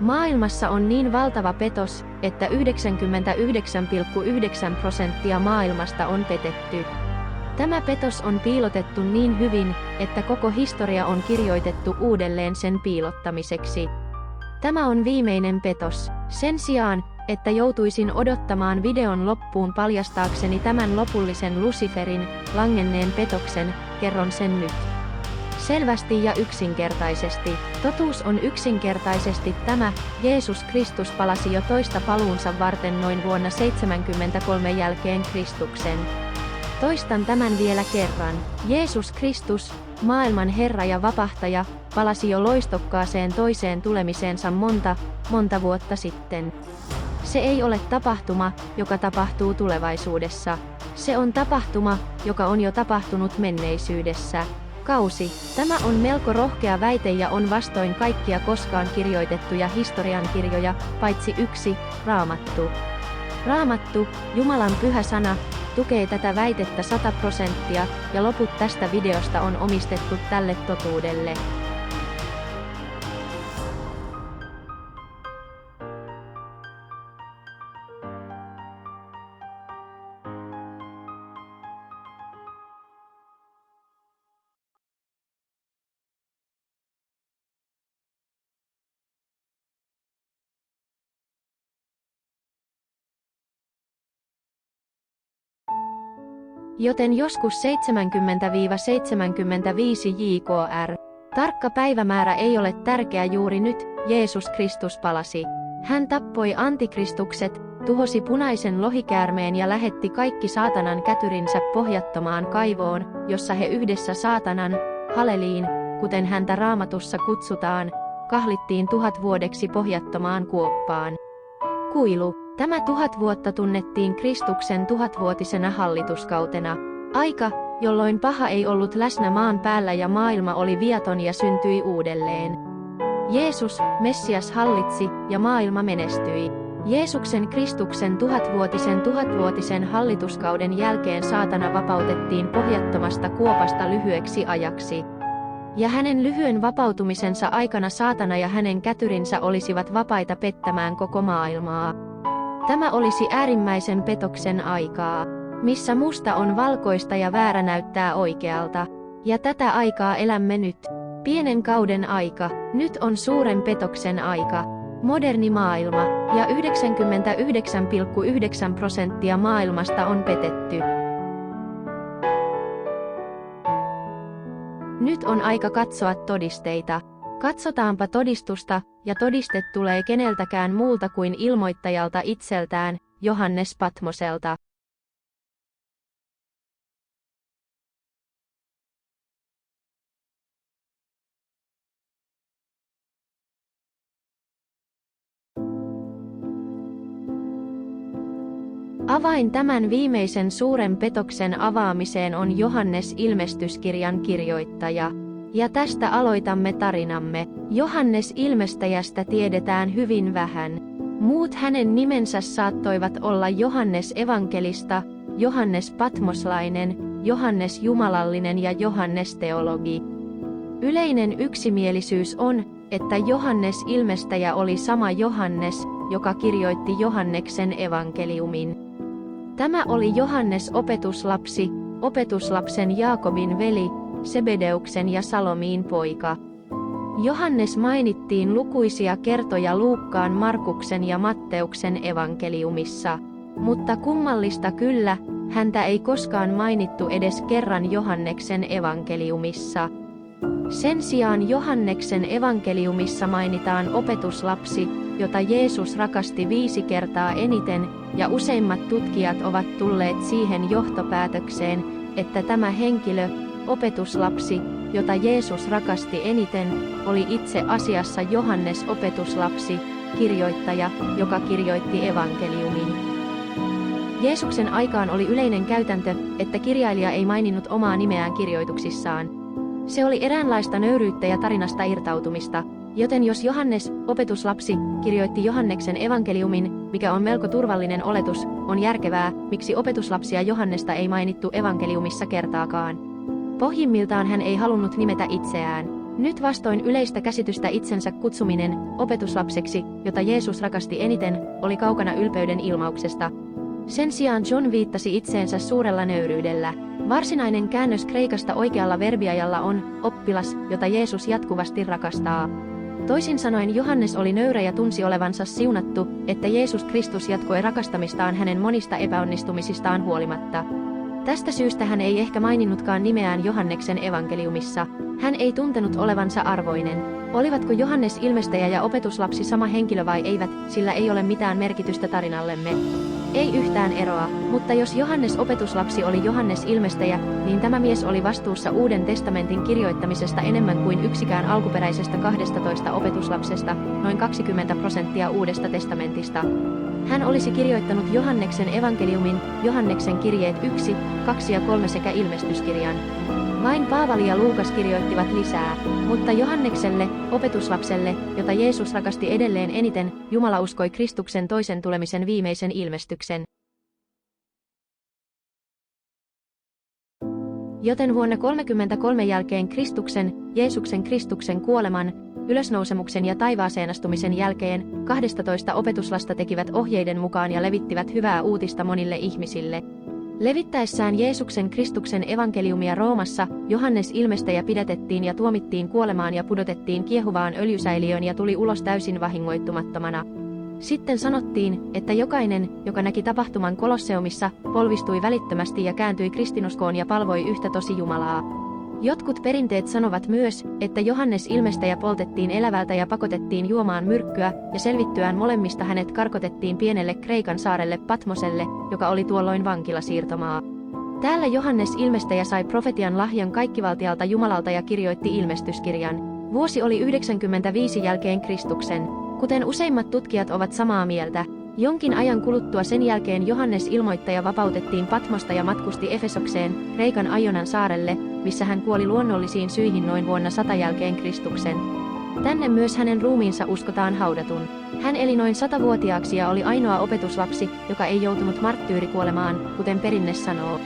Maailmassa on niin valtava petos, että 99,9% maailmasta on petetty. Tämä petos on piilotettu niin hyvin, että koko historia on kirjoitettu uudelleen sen piilottamiseksi. Tämä on viimeinen petos. Sen sijaan, että joutuisin odottamaan videon loppuun paljastaakseni tämän lopullisen Luciferin, langenneen petoksen, kerron sen nyt. Selvästi ja yksinkertaisesti. Totuus on yksinkertaisesti tämä: Jeesus Kristus palasi jo toista paluunsa varten noin vuonna 73 jälkeen Kristuksen. Toistan tämän vielä kerran. Jeesus Kristus, maailman Herra ja Vapahtaja, palasi jo loistokkaaseen toiseen tulemiseensa monta vuotta sitten. Se ei ole tapahtuma, joka tapahtuu tulevaisuudessa. Se on tapahtuma, joka on jo tapahtunut menneisyydessä. Tämä on melko rohkea väite ja on vastoin kaikkia koskaan kirjoitettuja historiankirjoja, paitsi yksi, Raamattu. Raamattu, Jumalan pyhä sana, tukee tätä väitettä 100% ja loput tästä videosta on omistettu tälle totuudelle. Joten joskus 70–75 JKR. Tarkka päivämäärä ei ole tärkeä juuri nyt, Jeesus Kristus palasi. Hän tappoi antikristukset, tuhosi punaisen lohikäärmeen ja lähetti kaikki saatanan kätyrinsä pohjattomaan kaivoon, jossa he yhdessä saatanan, Haleliin, kuten häntä Raamatussa kutsutaan, kahlittiin 1000 vuodeksi pohjattomaan kuoppaan. Kuilu. Tämä 1000 vuotta tunnettiin Kristuksen 1000-vuotisena hallituskautena. Aika, jolloin paha ei ollut läsnä maan päällä ja maailma oli viaton ja syntyi uudelleen. Jeesus, Messias hallitsi ja maailma menestyi. Jeesuksen Kristuksen 1000-vuotisen hallituskauden jälkeen saatana vapautettiin pohjattomasta kuopasta lyhyeksi ajaksi. Ja hänen lyhyen vapautumisensa aikana saatana ja hänen kätyrinsä olisivat vapaita pettämään koko maailmaa. Tämä olisi äärimmäisen petoksen aikaa, missä musta on valkoista ja väärä näyttää oikealta. Ja tätä aikaa elämme nyt. Pienen kauden aika, nyt on suuren petoksen aika. Moderni maailma, ja 99,9% maailmasta on petetty. Nyt on aika katsoa todisteita. Katsotaanpa todistusta, ja todiste tulee keneltäkään muulta kuin ilmoittajalta itseltään, Johannes Patmoselta. Avain tämän viimeisen suuren petoksen avaamiseen on Johannes ilmestyskirjan kirjoittaja. Ja tästä aloitamme tarinamme. Johannes ilmestäjästä tiedetään hyvin vähän. Muut hänen nimensä saattoivat olla Johannes evankelista, Johannes Patmoslainen, Johannes jumalallinen ja Johannes teologi. Yleinen yksimielisyys on, että Johannes ilmestäjä oli sama Johannes, joka kirjoitti Johanneksen evankeliumin. Tämä oli Johannes opetuslapsi, opetuslapsen Jaakobin veli, Sebedeuksen ja Salomiin poika. Johannes mainittiin lukuisia kertoja Luukkaan, Markuksen ja Matteuksen evankeliumissa. Mutta kummallista kyllä, häntä ei koskaan mainittu edes kerran Johanneksen evankeliumissa. Sen sijaan Johanneksen evankeliumissa mainitaan opetuslapsi, jota Jeesus rakasti 5 kertaa eniten, ja useimmat tutkijat ovat tulleet siihen johtopäätökseen, että tämä henkilö, opetuslapsi, jota Jeesus rakasti eniten, oli itse asiassa Johannes opetuslapsi, kirjoittaja, joka kirjoitti evankeliumin. Jeesuksen aikaan oli yleinen käytäntö, että kirjailija ei maininnut omaa nimeään kirjoituksissaan. Se oli eräänlaista nöyryyttä ja tarinasta irtautumista, joten jos Johannes, opetuslapsi, kirjoitti Johanneksen evankeliumin, mikä on melko turvallinen oletus, on järkevää, miksi opetuslapsia Johannesta ei mainittu evankeliumissa kertaakaan. Pohjimmiltaan hän ei halunnut nimetä itseään. Nyt vastoin yleistä käsitystä itsensä kutsuminen opetuslapseksi, jota Jeesus rakasti eniten, oli kaukana ylpeyden ilmauksesta. Sen sijaan John viittasi itseensä suurella nöyryydellä. Varsinainen käännös kreikasta oikealla verbiajalla on oppilas, jota Jeesus jatkuvasti rakastaa. Toisin sanoen Johannes oli nöyrä ja tunsi olevansa siunattu, että Jeesus Kristus jatkoi rakastamistaan hänen monista epäonnistumisistaan huolimatta. Tästä syystä hän ei ehkä maininnutkaan nimeään Johanneksen evankeliumissa. Hän ei tuntenut olevansa arvoinen. Olivatko Johannes ilmestäjä ja opetuslapsi sama henkilö vai eivät, sillä ei ole mitään merkitystä tarinallemme. Ei yhtään eroa, mutta jos Johannes opetuslapsi oli Johannes ilmestäjä, niin tämä mies oli vastuussa Uuden testamentin kirjoittamisesta enemmän kuin yksikään alkuperäisestä 12 opetuslapsesta, noin 20% Uudesta testamentista. Hän olisi kirjoittanut Johanneksen evankeliumin, Johanneksen kirjeet 1, 2 ja 3 sekä ilmestyskirjan. Vain Paavali ja Luukas kirjoittivat lisää, mutta Johannekselle, opetuslapselle, jota Jeesus rakasti edelleen eniten, Jumala uskoi Kristuksen toisen tulemisen viimeisen ilmestyksen. Joten vuonna 33 jälkeen Jeesuksen Kristuksen kuoleman, ylösnousemuksen ja taivaaseen astumisen jälkeen 12 opetuslasta tekivät ohjeiden mukaan ja levittivät hyvää uutista monille ihmisille. Levittäessään Jeesuksen Kristuksen evankeliumia Roomassa, Johannes ilmestäjä pidätettiin ja tuomittiin kuolemaan ja pudotettiin kiehuvaan öljysäiliöön ja tuli ulos täysin vahingoittumattomana. Sitten sanottiin, että jokainen, joka näki tapahtuman Kolosseumissa, polvistui välittömästi ja kääntyi kristinuskoon ja palvoi yhtä tosi Jumalaa. Jotkut perinteet sanovat myös, että Johannes ilmestäjä poltettiin elävältä ja pakotettiin juomaan myrkkyä, ja selvittyään molemmista hänet karkotettiin pienelle Kreikan saarelle Patmoselle, joka oli tuolloin vankilasiirtomaa. Täällä Johannes ilmestäjä sai profetian lahjan kaikkivaltialta Jumalalta ja kirjoitti ilmestyskirjan. Vuosi oli 95 jälkeen Kristuksen. Kuten useimmat tutkijat ovat samaa mieltä, jonkin ajan kuluttua sen jälkeen Johannes ilmoittaja vapautettiin Patmosta ja matkusti Efesokseen, Kreikan Aionan saarelle, missä hän kuoli luonnollisiin syihin noin vuonna 100 jälkeen Kristuksen. Tänne myös hänen ruumiinsa uskotaan haudatun. Hän eli noin 100-vuotiaaksi ja oli ainoa opetuslapsi, joka ei joutunut marttyyrikuolemaan, kuten perinne sanoo.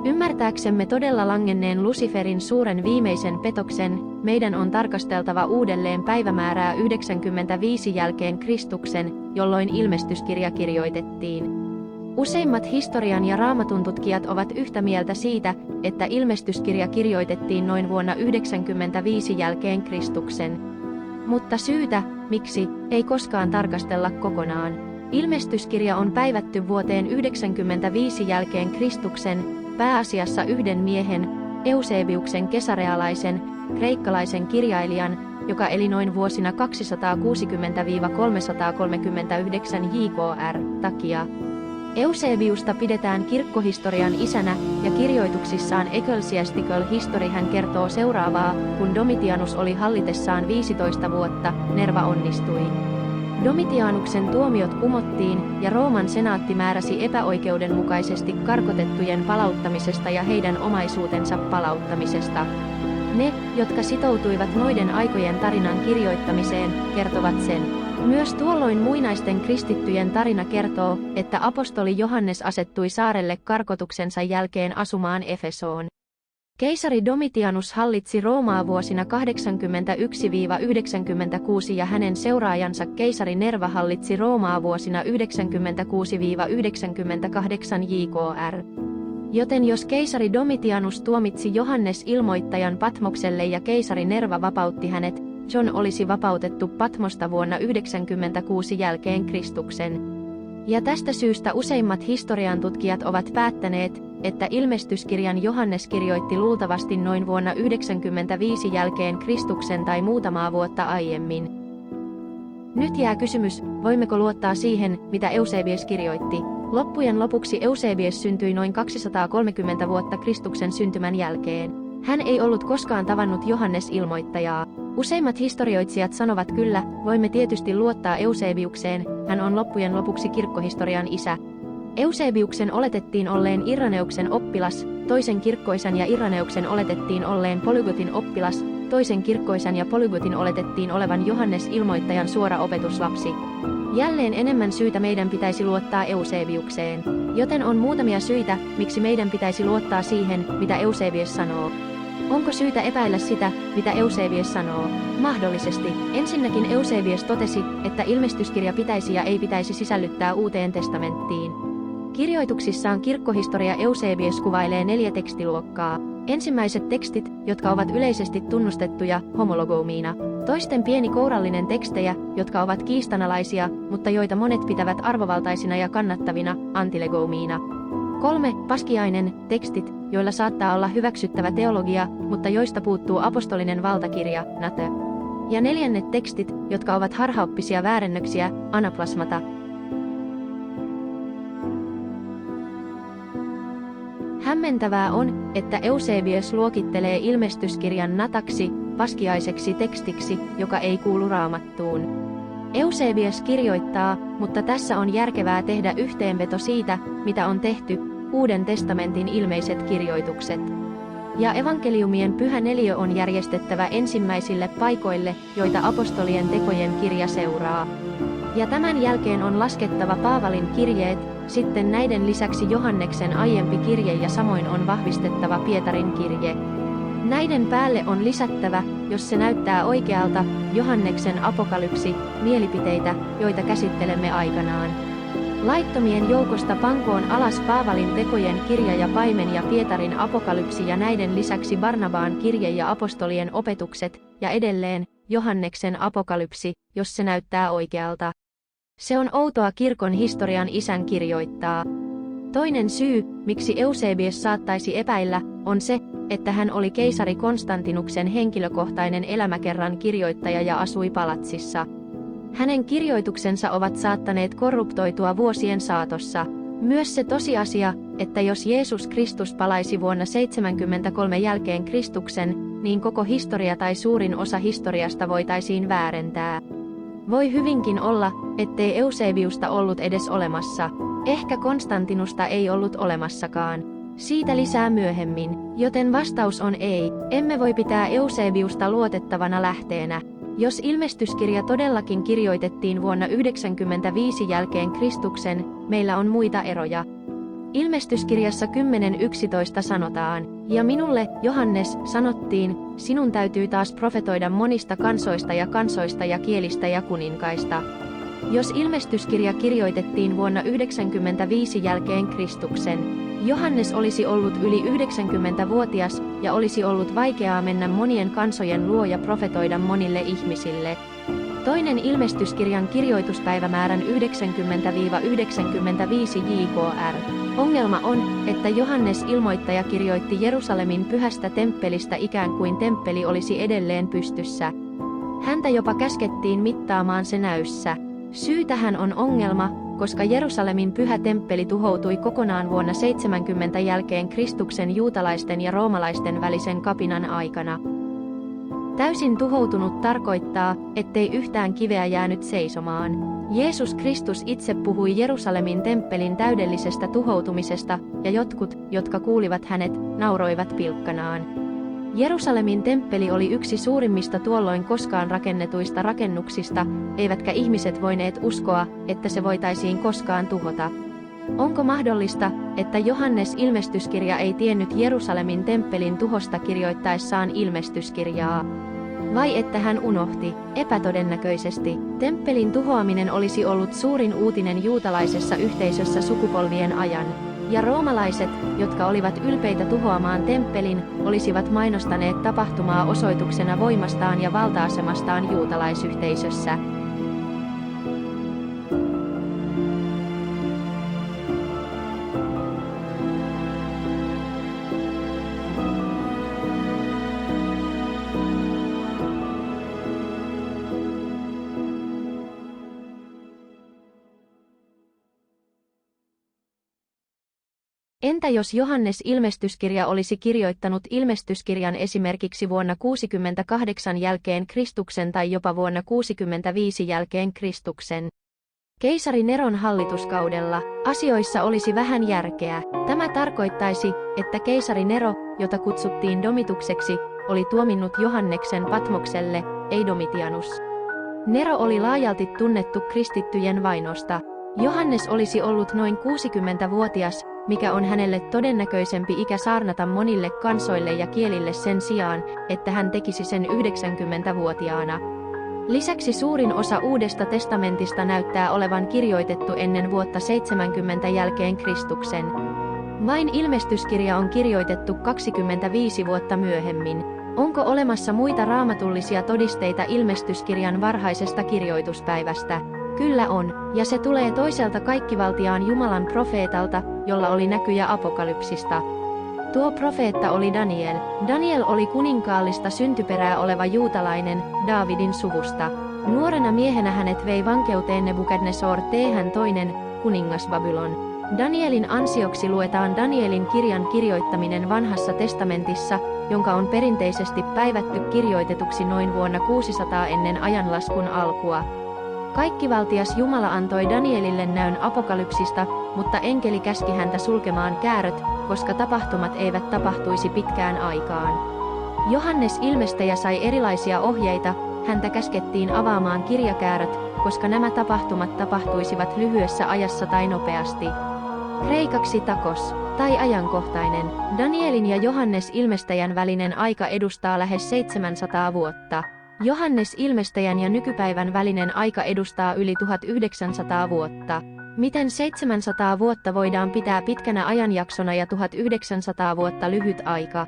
Ymmärtääksemme todella langenneen Luciferin suuren viimeisen petoksen, meidän on tarkasteltava uudelleen päivämäärää 95 jälkeen Kristuksen, jolloin ilmestyskirja kirjoitettiin. Useimmat historian ja raamatun tutkijat ovat yhtä mieltä siitä, että ilmestyskirja kirjoitettiin noin vuonna 95 jälkeen Kristuksen. Mutta syytä, miksi, ei koskaan tarkastella kokonaan. Ilmestyskirja on päivätty vuoteen 95 jälkeen Kristuksen, pääasiassa yhden miehen, Eusebiuksen kesarealaisen, kreikkalaisen kirjailijan, joka eli noin vuosina 260–339 JKR takia. Eusebiusta pidetään kirkkohistorian isänä, ja kirjoituksissaan Ecclesiastical History hän kertoo seuraavaa: kun Domitianus oli hallitessaan 15 vuotta, Nerva onnistui. Domitianuksen tuomiot kumottiin, ja Rooman senaatti määräsi epäoikeudenmukaisesti karkotettujen palauttamisesta ja heidän omaisuutensa palauttamisesta. Ne, jotka sitoutuivat noiden aikojen tarinan kirjoittamiseen, kertovat sen. Myös tuolloin muinaisten kristittyjen tarina kertoo, että apostoli Johannes asettui saarelle karkotuksensa jälkeen asumaan Efesoon. Keisari Domitianus hallitsi Roomaa vuosina 81–96 ja hänen seuraajansa keisari Nerva hallitsi Roomaa vuosina 96–98 JKR. Joten jos keisari Domitianus tuomitsi Johannes ilmoittajan Patmokselle ja keisari Nerva vapautti hänet, John olisi vapautettu Patmosta vuonna 96 jälkeen Kristuksen. Ja tästä syystä useimmat historiantutkijat ovat päättäneet, että ilmestyskirjan Johannes kirjoitti luultavasti noin vuonna 95 jälkeen Kristuksen tai muutamaa vuotta aiemmin. Nyt jää kysymys, voimmeko luottaa siihen, mitä Eusebius kirjoitti. Loppujen lopuksi Eusebius syntyi noin 230 vuotta Kristuksen syntymän jälkeen. Hän ei ollut koskaan tavannut Johannes ilmoittajaa. Useimmat historioitsijat sanovat kyllä, voimme tietysti luottaa Eusebiukseen, hän on loppujen lopuksi kirkkohistorian isä. Eusebiuksen oletettiin olleen Ireneuksen oppilas, toisen Kirkkoisan ja Ireneuksen oletettiin olleen Polygotin oppilas, toisen Kirkkoisan ja Polygotin oletettiin olevan Johannes Ilmoittajan suora opetuslapsi. Jälleen enemmän syytä meidän pitäisi luottaa Eusebiukseen, joten on muutamia syitä, miksi meidän pitäisi luottaa siihen, mitä Eusebius sanoo. Onko syytä epäillä sitä, mitä Eusebius sanoo? Mahdollisesti. Ensinnäkin Eusebius totesi, että ilmestyskirja pitäisi ja ei pitäisi sisällyttää Uuteen testamenttiin. Kirjoituksissaan kirkkohistoria Eusebius kuvailee 4 tekstiluokkaa. Ensimmäiset tekstit, jotka ovat yleisesti tunnustettuja, homologoumina. Toisten pieni kourallinen tekstejä, jotka ovat kiistanalaisia, mutta joita monet pitävät arvovaltaisina ja kannattavina, antilegoumiina. 3. Paskiainen, tekstit, joilla saattaa olla hyväksyttävä teologia, mutta joista puuttuu apostolinen valtakirja, natö. Ja 4. tekstit, jotka ovat harhaoppisia väärennöksiä, anaplasmata. Hämmentävää on, että Eusebius luokittelee ilmestyskirjan nataksi, paskiaiseksi tekstiksi, joka ei kuulu Raamattuun. Eusebius kirjoittaa, mutta tässä on järkevää tehdä yhteenveto siitä, mitä on tehty, Uuden testamentin ilmeiset kirjoitukset. Ja evankeliumien pyhä neliö on järjestettävä ensimmäisille paikoille, joita apostolien tekojen kirja seuraa. Ja tämän jälkeen on laskettava Paavalin kirjeet, sitten näiden lisäksi Johanneksen aiempi kirje ja samoin on vahvistettava Pietarin kirje. Näiden päälle on lisättävä, jos se näyttää oikealta, Johanneksen apokalypsi, mielipiteitä, joita käsittelemme aikanaan. Laittomien joukosta pankoon alas Paavalin tekojen kirja ja Paimen ja Pietarin apokalypsi ja näiden lisäksi Barnabaan kirje ja apostolien opetukset, ja edelleen, Johanneksen apokalypsi, jos se näyttää oikealta. Se on outoa kirkon historian isän kirjoittaa. Toinen syy, miksi Eusebius saattaisi epäillä, on se, että hän oli keisari Konstantinuksen henkilökohtainen elämäkerran kirjoittaja ja asui palatsissa. Hänen kirjoituksensa ovat saattaneet korruptoitua vuosien saatossa. Myös se tosiasia, että jos Jeesus Kristus palaisi vuonna 73 jälkeen Kristuksen, niin koko historia tai suurin osa historiasta voitaisiin väärentää. Voi hyvinkin olla, ettei Eusebiusta ollut edes olemassa. Ehkä Konstantinusta ei ollut olemassakaan. Siitä lisää myöhemmin, joten vastaus on ei. Emme voi pitää Eusebiusta luotettavana lähteenä. Jos ilmestyskirja todellakin kirjoitettiin vuonna 95 jälkeen Kristuksen, meillä on muita eroja. Ilmestyskirjassa 10.11 sanotaan, ja minulle, Johannes, sanottiin, sinun täytyy taas profetoida monista kansoista ja kielistä ja kuninkaista. Jos ilmestyskirja kirjoitettiin vuonna 95 jälkeen Kristuksen, Johannes olisi ollut yli 90-vuotias ja olisi ollut vaikeaa mennä monien kansojen luo ja profetoida monille ihmisille. Toinen ilmestyskirjan kirjoituspäivämäärän 90-95 JKR. Ongelma on, että Johannes Ilmoittaja kirjoitti Jerusalemin pyhästä temppelistä ikään kuin temppeli olisi edelleen pystyssä. Häntä jopa käskettiin mittaamaan se näyssä. Syy tähän on ongelma, koska Jerusalemin pyhä temppeli tuhoutui kokonaan vuonna 70 jälkeen Kristuksen juutalaisten ja roomalaisten välisen kapinan aikana. Täysin tuhoutunut tarkoittaa, ettei yhtään kiveä jäänyt seisomaan. Jeesus Kristus itse puhui Jerusalemin temppelin täydellisestä tuhoutumisesta, ja jotkut, jotka kuulivat hänet, nauroivat pilkkanaan. Jerusalemin temppeli oli yksi suurimmista tuolloin koskaan rakennetuista rakennuksista, eivätkä ihmiset voineet uskoa, että se voitaisiin koskaan tuhota. Onko mahdollista, että Johannes ilmestyskirja ei tiennyt Jerusalemin temppelin tuhosta kirjoittaessaan ilmestyskirjaa? Vai että hän unohti? Epätodennäköisesti. Temppelin tuhoaminen olisi ollut suurin uutinen juutalaisessa yhteisössä sukupolvien ajan. Ja roomalaiset, jotka olivat ylpeitä tuhoamaan temppelin, olisivat mainostaneet tapahtumaa osoituksena voimastaan ja valta-asemastaan juutalaisyhteisössä. Entä jos Johannes ilmestyskirja olisi kirjoittanut ilmestyskirjan esimerkiksi vuonna 68 jälkeen Kristuksen tai jopa vuonna 65 jälkeen Kristuksen? Keisari Neron hallituskaudella asioissa olisi vähän järkeä. Tämä tarkoittaisi, että keisari Nero, jota kutsuttiin Domitukseksi, oli tuominnut Johanneksen Patmokselle, ei Domitianus. Nero oli laajalti tunnettu kristittyjen vainosta. Johannes olisi ollut noin 60-vuotias, mikä on hänelle todennäköisempi ikä saarnata monille kansoille ja kielille sen sijaan, että hän tekisi sen 90-vuotiaana. Lisäksi suurin osa Uudesta testamentista näyttää olevan kirjoitettu ennen vuotta 70 jälkeen Kristuksen. Vain ilmestyskirja on kirjoitettu 25 vuotta myöhemmin. Onko olemassa muita raamatullisia todisteita ilmestyskirjan varhaisesta kirjoituspäivästä? Kyllä on, ja se tulee toiselta kaikkivaltiaan Jumalan profeetalta, jolla oli näkyjä apokalypsista. Tuo profeetta oli Daniel. Daniel oli kuninkaallista syntyperää oleva juutalainen, Daavidin suvusta. Nuorena miehenä hänet vei vankeuteen Nebukadnessar II, kuningas Babylon. Danielin ansioksi luetaan Danielin kirjan kirjoittaminen Vanhassa testamentissa, jonka on perinteisesti päivätty kirjoitetuksi noin vuonna 600 ennen ajanlaskun alkua. Kaikkivaltias Jumala antoi Danielille näyn apokalypsista, mutta enkeli käski häntä sulkemaan kääröt, koska tapahtumat eivät tapahtuisi pitkään aikaan. Johannes Ilmestäjä sai erilaisia ohjeita, häntä käskettiin avaamaan kirjakääröt, koska nämä tapahtumat tapahtuisivat lyhyessä ajassa tai nopeasti. Kreikaksi takos, tai ajankohtainen. Danielin ja Johannes Ilmestäjän välinen aika edustaa lähes 700 vuotta. Johannes Ilmestäjän ja nykypäivän välinen aika edustaa yli 1900 vuotta. Miten 700 vuotta voidaan pitää pitkänä ajanjaksona ja 1900 vuotta lyhyt aika?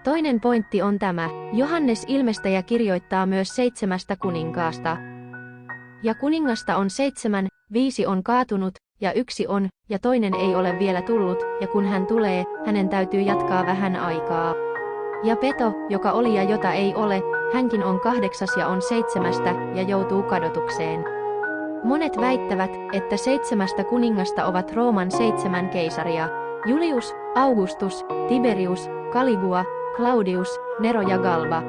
Toinen pointti on tämä. Johannes Ilmestäjä kirjoittaa myös 7 kuninkaasta. Ja kuningasta on 7, 5 on kaatunut, ja 1 on, ja toinen ei ole vielä tullut, ja kun hän tulee, hänen täytyy jatkaa vähän aikaa. Ja peto, joka oli ja jota ei ole, hänkin on 8 ja on 7 ja joutuu kadotukseen. Monet väittävät, että 7 kuningasta ovat Rooman 7 keisaria. Julius, Augustus, Tiberius, Caligula, Claudius, Nero ja Galba.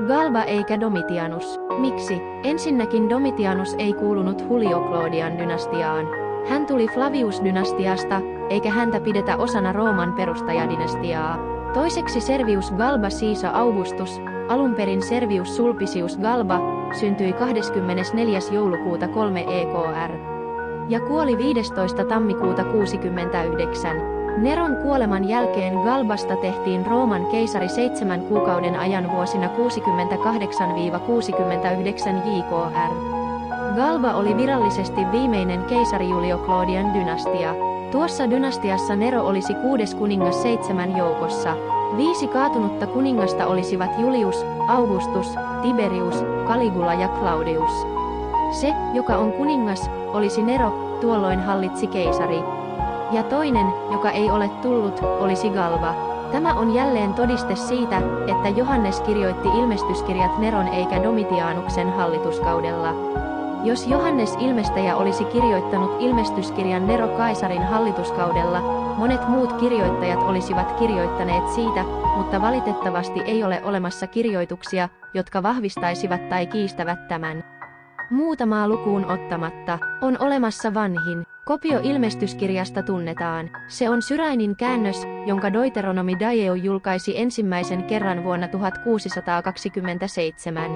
Galba eikä Domitianus. Miksi? Ensinnäkin Domitianus ei kuulunut Julio-Claudian dynastiaan. Hän tuli Flavius-dynastiasta, eikä häntä pidetä osana Rooman perustajadinastiaa. Toiseksi Servius Galba Caesar Augustus, alunperin Servius Sulpicius Galba, syntyi 24. joulukuuta 3 EKR. Ja kuoli 15. tammikuuta 69. Neron kuoleman jälkeen Galbasta tehtiin Rooman keisari 7 kuukauden ajan vuosina 68–69 JKR. Galba oli virallisesti viimeinen keisari Julio-Claudian dynastia. Tuossa dynastiassa Nero olisi 6. kuningas 7 joukossa. 5 kaatunutta kuningasta olisivat Julius, Augustus, Tiberius, Caligula ja Claudius. Se, joka on kuningas, olisi Nero, tuolloin hallitsi keisari. Ja toinen, joka ei ole tullut, olisi Galba. Tämä on jälleen todiste siitä, että Johannes kirjoitti ilmestyskirjat Neron eikä Domitianuksen hallituskaudella. Jos Johannes Ilmestäjä olisi kirjoittanut ilmestyskirjan Nero Kaisarin hallituskaudella, monet muut kirjoittajat olisivat kirjoittaneet siitä, mutta valitettavasti ei ole olemassa kirjoituksia, jotka vahvistaisivat tai kiistävät tämän. Muutamaa lukuun ottamatta, on olemassa vanhin. Kopio ilmestyskirjasta tunnetaan. Se on syrainin käännös, jonka Deuteronomi Daeo julkaisi ensimmäisen kerran vuonna 1627.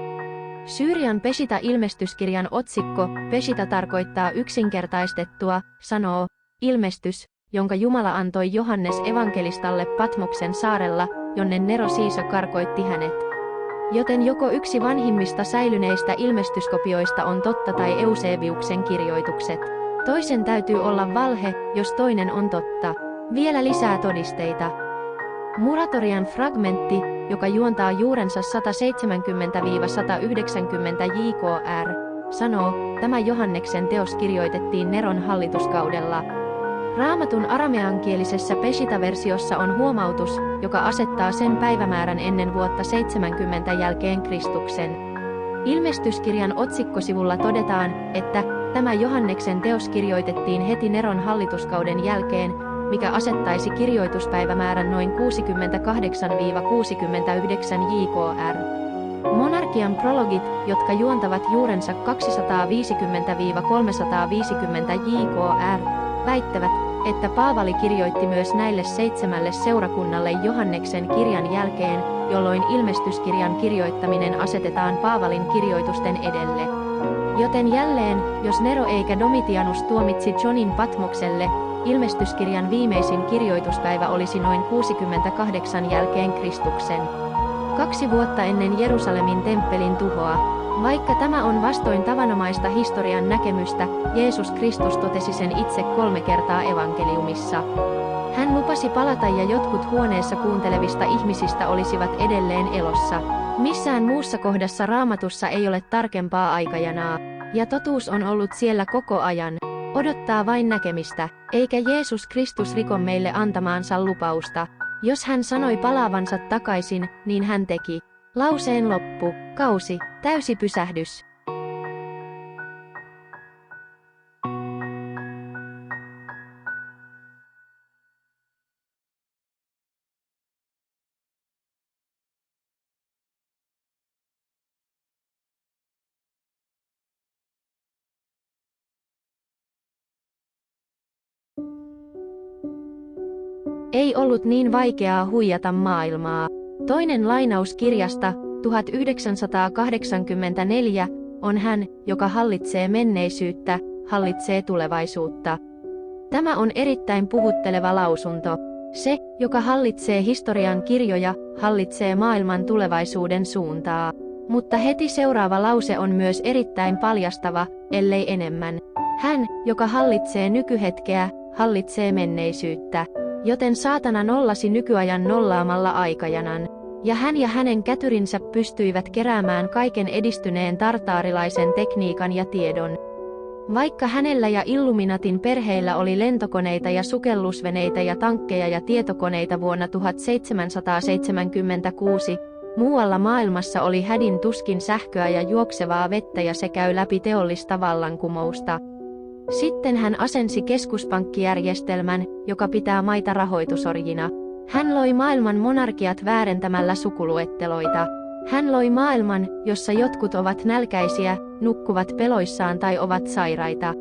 Syyrian Peshita-ilmestyskirjan otsikko, Peshita tarkoittaa yksinkertaistettua, sanoo, ilmestys, jonka Jumala antoi Johannes evankelistalle Patmoksen saarella, jonne Nero Siiso karkoitti hänet. Joten joko yksi vanhimmista säilyneistä ilmestyskopioista on totta tai Eusebiuksen kirjoitukset. Toisen täytyy olla valhe, jos toinen on totta. Vielä lisää todisteita. Muratorian fragmentti, joka juontaa juurensa 170–190 JKR, sanoo, tämä Johanneksen teos kirjoitettiin Neron hallituskaudella. Raamatun arameankielisessä Peshita-versiossa on huomautus, joka asettaa sen päivämäärän ennen vuotta 70 jälkeen Kristuksen. Ilmestyskirjan otsikkosivulla todetaan, että tämä Johanneksen teos kirjoitettiin heti Neron hallituskauden jälkeen, mikä asettaisi kirjoituspäivämäärän noin 68–69 JKR. Liturgian prologit, jotka juontavat juurensa 250–350 JKR, väittävät, että Paavali kirjoitti myös näille 7 seurakunnalle Johanneksen kirjan jälkeen, jolloin ilmestyskirjan kirjoittaminen asetetaan Paavalin kirjoitusten edelle. Joten jälleen, jos Nero eikä Domitianus tuomitsi Johnin Patmokselle, ilmestyskirjan viimeisin kirjoituspäivä olisi noin 68 jälkeen Kristuksen. 2 vuotta ennen Jerusalemin temppelin tuhoa. Vaikka tämä on vastoin tavanomaista historian näkemystä, Jeesus Kristus totesi sen itse 3 kertaa evankeliumissa. Hän lupasi palata ja jotkut huoneessa kuuntelevista ihmisistä olisivat edelleen elossa. Missään muussa kohdassa Raamatussa ei ole tarkempaa aikajanaa, ja totuus on ollut siellä koko ajan. Odottaa vain näkemistä, eikä Jeesus Kristus riko meille antamaansa lupausta. Jos hän sanoi palaavansa takaisin, niin hän teki. Lauseen loppu, kausi, täysi pysähdys. Ei ollut niin vaikeaa huijata maailmaa. Toinen lainaus kirjasta, 1984, on hän, joka hallitsee menneisyyttä, hallitsee tulevaisuutta. Tämä on erittäin puhutteleva lausunto. Se, joka hallitsee historian kirjoja, hallitsee maailman tulevaisuuden suuntaa. Mutta heti seuraava lause on myös erittäin paljastava, ellei enemmän. Hän, joka hallitsee nykyhetkeä, hallitsee menneisyyttä. Joten saatana nollasi nykyajan nollaamalla aikajanan. Ja hän ja hänen kätyrinsä pystyivät keräämään kaiken edistyneen tartaarilaisen tekniikan ja tiedon. Vaikka hänellä ja Illuminatin perheillä oli lentokoneita ja sukellusveneitä ja tankkeja ja tietokoneita vuonna 1776, muualla maailmassa oli hädin tuskin sähköä ja juoksevaa vettä ja se käy läpi teollista vallankumousta. Sitten hän asensi keskuspankkijärjestelmän, joka pitää maita rahoitusorjina. Hän loi maailman monarkiat väärentämällä sukuluetteloita. Hän loi maailman, jossa jotkut ovat nälkäisiä, nukkuvat peloissaan tai ovat sairaita.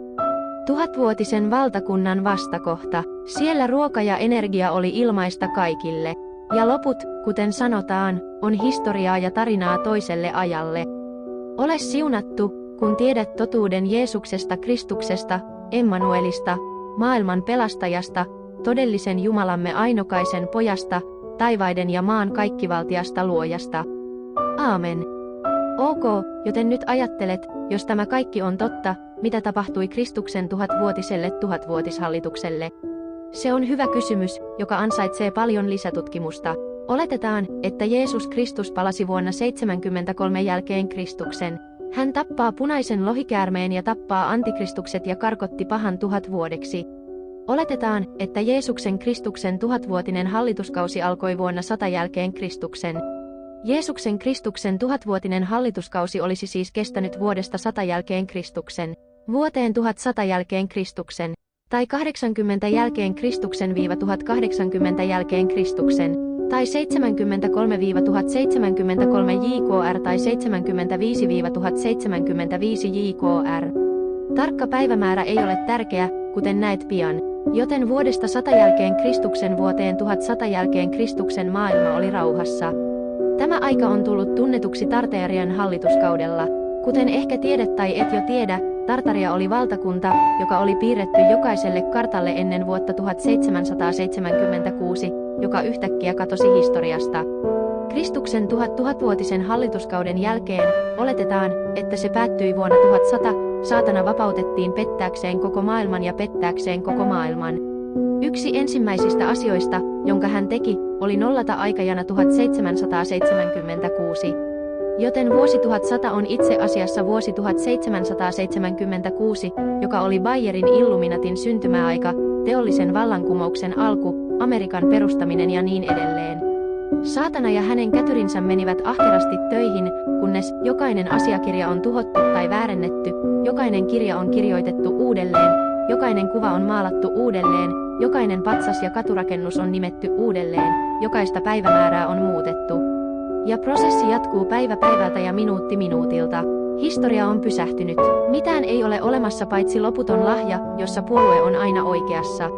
1000-vuotisen valtakunnan vastakohta. Siellä ruoka ja energia oli ilmaista kaikille. Ja loput, kuten sanotaan, on historiaa ja tarinaa toiselle ajalle. Ole siunattu, kun tiedät totuuden Jeesuksesta Kristuksesta, Emmanuelista, maailman pelastajasta, todellisen Jumalamme ainokaisen pojasta, taivaiden ja maan kaikkivaltiasta luojasta. Aamen. Ok, joten nyt ajattelet, jos tämä kaikki on totta, mitä tapahtui Kristuksen 1000-vuotiselle 1000-vuotishallitukselle? Se on hyvä kysymys, joka ansaitsee paljon lisätutkimusta. Oletetaan, että Jeesus Kristus palasi vuonna 73 jälkeen Kristuksen. Hän tappaa punaisen lohikäärmeen ja tappaa antikristukset ja karkotti pahan 1000 vuodeksi. Oletetaan, että Jeesuksen Kristuksen 1000-vuotinen hallituskausi alkoi vuonna 100 jälkeen Kristuksen. Jeesuksen Kristuksen 1000-vuotinen hallituskausi olisi siis kestänyt vuodesta 100 jälkeen Kristuksen, vuoteen 1100 jälkeen Kristuksen, tai 80 jälkeen Kristuksen - 1080 jälkeen Kristuksen, tai 73–1073 JKR tai 75–1075 JKR. Tarkka päivämäärä ei ole tärkeä, kuten näet pian, joten vuodesta 100 jälkeen Kristuksen vuoteen 1100 jälkeen Kristuksen maailma oli rauhassa. Tämä aika on tullut tunnetuksi Tartarian hallituskaudella. Kuten ehkä tiedät tai et jo tiedä, Tartaria oli valtakunta, joka oli piirretty jokaiselle kartalle ennen vuotta 1776, joka yhtäkkiä katosi historiasta. Kristuksen 1000-vuotisen hallituskauden jälkeen, oletetaan, että se päättyi vuonna 1100, saatana vapautettiin pettääkseen koko maailman ja pettääkseen koko maailman. Yksi ensimmäisistä asioista, jonka hän teki, oli nollata aikajana 1776. Joten vuosi 1100 on itse asiassa vuosi 1776, joka oli Bayerin Illuminatin syntymäaika, teollisen vallankumouksen alku, Amerikan perustaminen ja niin edelleen. Saatana ja hänen kätyrinsä menivät ahkerasti töihin, kunnes jokainen asiakirja on tuhottu tai väärennetty, jokainen kirja on kirjoitettu uudelleen, jokainen kuva on maalattu uudelleen, jokainen patsas ja katurakennus on nimetty uudelleen, jokaista päivämäärää on muutettu. Ja prosessi jatkuu päivä päivältä ja minuutti minuutilta. Historia on pysähtynyt. Mitään ei ole olemassa paitsi loputon lahja, jossa puolue on aina oikeassa.